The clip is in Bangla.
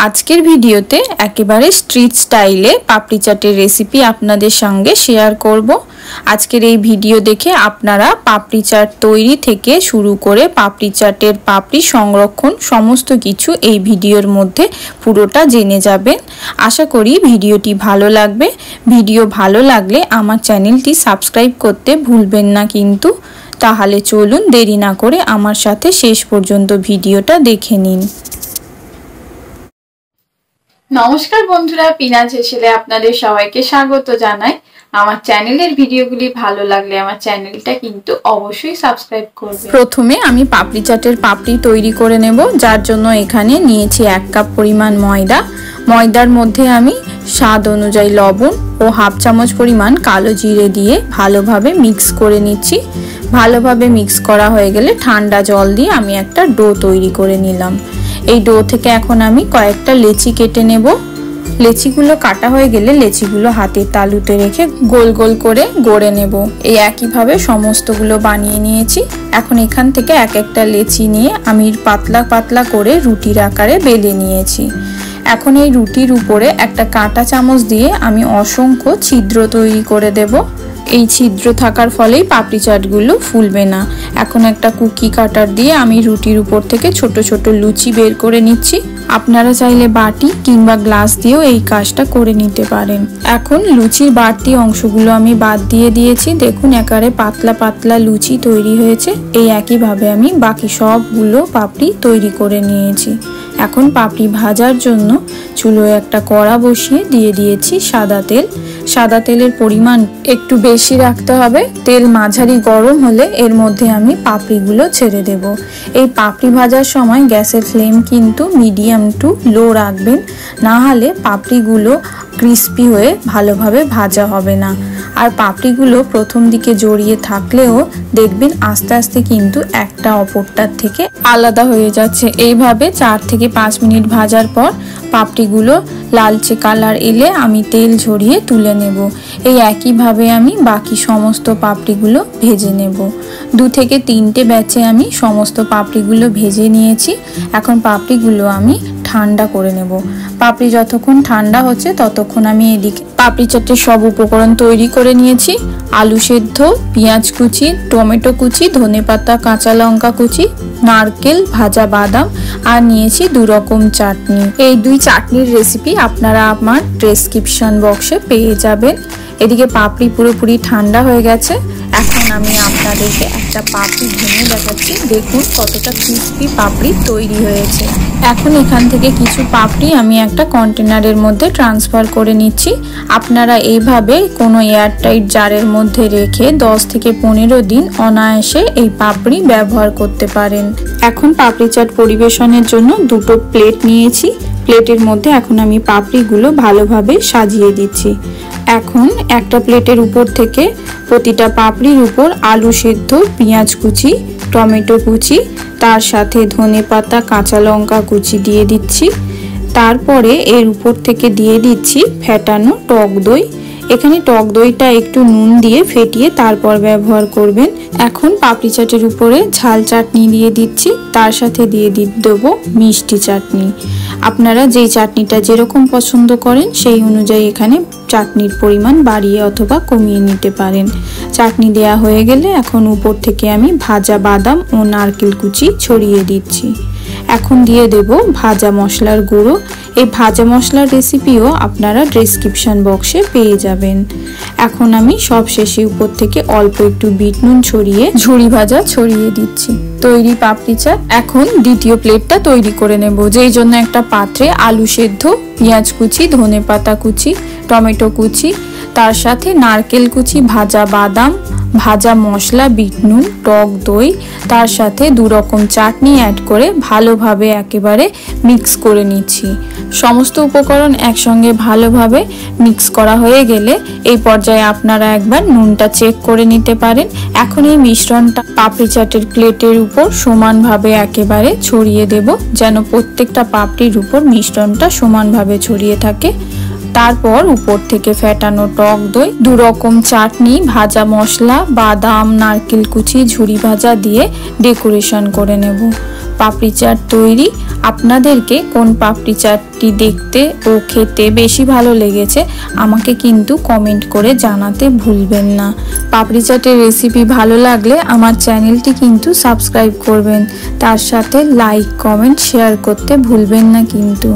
আজকের ভিডিওতে একেবারে স্ট্রিট স্টাইলে পাপড়ি চাটের রেসিপি আপনাদের সঙ্গে শেয়ার করব। আজকের এই ভিডিও দেখে আপনারা পাপড়ি চাট তৈরি থেকে শুরু করে পাপড়ি চাটের পাপড়ি সংরক্ষণ সমস্ত কিছু এই ভিডিওর মধ্যে পুরোটা জেনে যাবেন। আশা করি ভিডিওটি ভালো লাগবে। ভিডিও ভালো লাগলে আমার চ্যানেলটি সাবস্ক্রাইব করতে ভুলবেন না কিন্তু। তাহলে চলুন দেরি না করে আমার সাথে শেষ পর্যন্ত ভিডিওটা দেখে নিন। নমস্কার বন্ধুরা, পিনাজ হেসেলে আপনাদের সবাইকে স্বাগত জানাই। আমার চ্যানেলের ভিডিওগুলি ভালো লাগলে আমার চ্যানেলটা কিন্তু অবশ্যই সাবস্ক্রাইব করবেন। প্রথমে আমি পাপড়ি চাটের পাপড়ি তৈরি করে নেব, যার জন্য এখানে নিয়েছি 1 কাপ পরিমাণ ময়দা। ময়দার মধ্যে আমি স্বাদ অনুযায়ী লবণ ও হাফ চামচ পরিমাণ কালো জিরে দিয়ে ভালোভাবে মিক্স করে নিচ্ছি। ভালোভাবে মিক্স করা হয়ে গেলে ঠান্ডা জল দিয়ে আমি একটা ডো তৈরি করে নিলাম। এই ডো থেকে এখন আমি কয়েকটা লেচি কেটে নেব। লেচিগুলো কাটা হয়ে গেলে লেচিগুলো হাতের তালুতে রেখে গোল গোল করে গড়ে নেব। এই একইভাবে সমস্তগুলো বানিয়ে নিয়েছি। এখন এখান থেকে এক একটা লেচি নিয়ে আমি পাতলা পাতলা করে রুটির আকারে বেলে নিয়েছি। এখন এই রুটির উপরে একটা কাঁটা চামচ দিয়ে আমি অসংখ্য ছিদ্র তৈরি করে দেব। এই ছিদ্র থাকার ফলেই পাপড়ি চাটগুলো ফুলবে না। এখন একটা কুকি কাটার দিয়ে আমি রুটির উপর থেকে ছোট ছোট লুচি বের করে নিচ্ছি। আপনারা চাইলে বাটি কিংবা গ্লাস দিয়েও এই কাজটা করে নিতে পারেন। এখন লুচির বাড়তি অংশগুলো আমি বাদ দিয়ে দিয়েছি। দেখুন একেবারে পাতলা পাতলা লুচি তৈরি হয়েছে। এই একইভাবে আমি বাকি সবগুলো পাপড়ি তৈরি করে নিয়েছি। এখন পাপড়ি ভাজার জন্য চুলোয় একটা কড়া বসিয়ে দিয়ে দিয়েছি সাদা তেল। সাদা তেলের পরিমাণ একটু বেশি রাখতে হবে। তেল মাঝারি গরম হলে এর মধ্যে আমি পাপড়িগুলো ছেড়ে দেব। এই পাপড়ি ভাজার সময় গ্যাসের ফ্লেম কিন্তু মিডিয়াম টু লো রাখবেন, না হলে পাপড়িগুলো ক্রিস্পি হয়ে ভালোভাবে ভাজা হবে না। আর পাপড়িগুলো প্রথম দিকে জড়িয়ে থাকলেও দেখবেন আস্তে আস্তে কিন্তু একটা অপরটার থেকে আলাদা হয়ে যাচ্ছে। এইভাবে 4 থেকে 5 মিনিট ভাজার পর পাপড়িগুলো লালচে কালার এলে আমি তেল ঝরিয়ে তুলে নেব। এই একইভাবে আমি বাকি সমস্ত পাপড়িগুলো ভেজে নেব। 2 থেকে 3টে ব্যাচে আমি সমস্ত পাপড়িগুলো ভেজে নিয়েছি। এখন পাপড়িগুলো আমি ঠান্ডা করে নেব। পাপড়ি যতক্ষণ ঠান্ডা হচ্ছে ততক্ষণ আমি এদিকে পাপড়ি চাটের সব উপকরণ তৈরি করে নিয়েছি। আলু সেদ্ধ, পেঁয়াজ কুচি, টমেটো কুচি, ধনেপাতা, কাঁচা লঙ্কা কুচি, নারকেল, ভাজা বাদাম আর নিয়েছি 2 রকম চাটনি। এই 2 চাটনির রেসিপি আপনারা আমার ডেসক্রিপশন বক্সে পেয়ে যাবেন। এদিকে পাপড়ি পুরোপুরি ঠান্ডা হয়ে গেছে। এখন আমি আপনাদেরকে একটা পাপড়ি ভেঙে দেখাচ্ছি। দেখুন কতটা ক্রিস্পি পাপড়ি তৈরি হয়েছে। এখন এখান থেকে কিছু পাপড়ি আমি একটা কন্টেনারের মধ্যে ট্রান্সফার করে নিচ্ছি। আপনারা এইভাবে কোনো এয়ারটাইট জারের মধ্যে রেখে 10 থেকে 15 দিন অনায়াসে এই পাপড়ি ব্যবহার করতে পারেন। এখন পাপড়ি চাট পরিবেশনের জন্য 2টো প্লেট নিয়েছি। প্লেটের মধ্যে এখন আমি পাপড়িগুলো ভালোভাবে সাজিয়ে দিচ্ছি। এখন একটা প্লেটের উপর থেকে প্রতিটা পাপড়ির উপর আলু সেদ্ধ, পেঁয়াজ কুচি, টমেটো কুচি, তার সাথে ধনেপাতা, কাঁচা লঙ্কা কুচি দিয়ে দিচ্ছি। তারপরে এর উপর থেকে দিয়ে দিচ্ছি ফেটানো টক দই। এখানে টক দইটা একটু নুন দিয়ে ফেটিয়ে তারপর ব্যবহার করবেন। এখন পাপড়ি চাটের উপরে ঝাল চাটনি দিয়ে দিচ্ছি, তার সাথে দিয়ে দেবো মিষ্টি চাটনি। আপনারা যেই চাটনিটা যেরকম পছন্দ করেন সেই অনুযায়ী এখানে চাটনির পরিমাণ বাড়িয়ে অথবা কমিয়ে নিতে পারেন। চাটনি দেয়া হয়ে গেলে এখন উপর থেকে আমি ভাজা বাদাম ও নারকেল কুচি ছড়িয়ে দিচ্ছি। এখন দিয়ে দেব ভাজা মশলার গুঁড়ো। এই ভাজা মশলার রেসিপিও আপনারা ডেসক্রিপশন বক্সে পেয়ে যাবেন। এখন আমি সব শেষে উপর থেকে অল্প একটু বিট নুন ছড়িয়ে ঝুড়ি ভাজা ছড়িয়ে দিচ্ছি। তৈরি পাপড়ি চাট। এখন দ্বিতীয় প্লেটটা তৈরি করে নেব, যেই জন্য একটা পাত্রে আলু সেদ্ধ, পেঁয়াজ কুচি, ধনেপাতা কুচি, টমেটো কুচি, তার সাথে নারকেল কুচি, ভাজা বাদাম, ভাজা মশলা, বিট নুন, টক দই, তার সাথে 2 রকম চাটনি অ্যাড করে ভালোভাবে একেবারে মিক্স করে নিচ্ছি। সমস্ত উপকরণ একসঙ্গে ভালোভাবে মিক্স করা হয়ে গেলে এই পর্যায়ে আপনারা একবার নুনটা চেক করে নিতে পারেন। এখন এই মিশ্রণটা পাপড়ি চাটের প্লেটের উপর সমানভাবে একেবারে ছড়িয়ে দেব, যেন প্রত্যেকটা পাপড়ির উপর মিশ্রণটা সমানভাবে ছড়িয়ে থাকে। তারপর উপর থেকে ফেটানো টক দই, 2 রকম চাটনি, ভাজা মশলা, বাদাম, নারকেল কুচি, ঝুরি ভাজা দিয়ে ডেকোরেশন করে নেব। পাপড়ি চাট তৈরি। আপনাদেরকে কোন পাপড়ি চাটটি দেখতে ও খেতে বেশি ভালো লেগেছে আমাকে কিন্তু কমেন্ট করে জানাতে ভুলবেন না। পাপড়ি চাটের রেসিপি ভালো লাগলে আমার চ্যানেলটি কিন্তু সাবস্ক্রাইব করবেন, তার সাথে লাইক কমেন্ট শেয়ার করতে ভুলবেন না কিন্তু।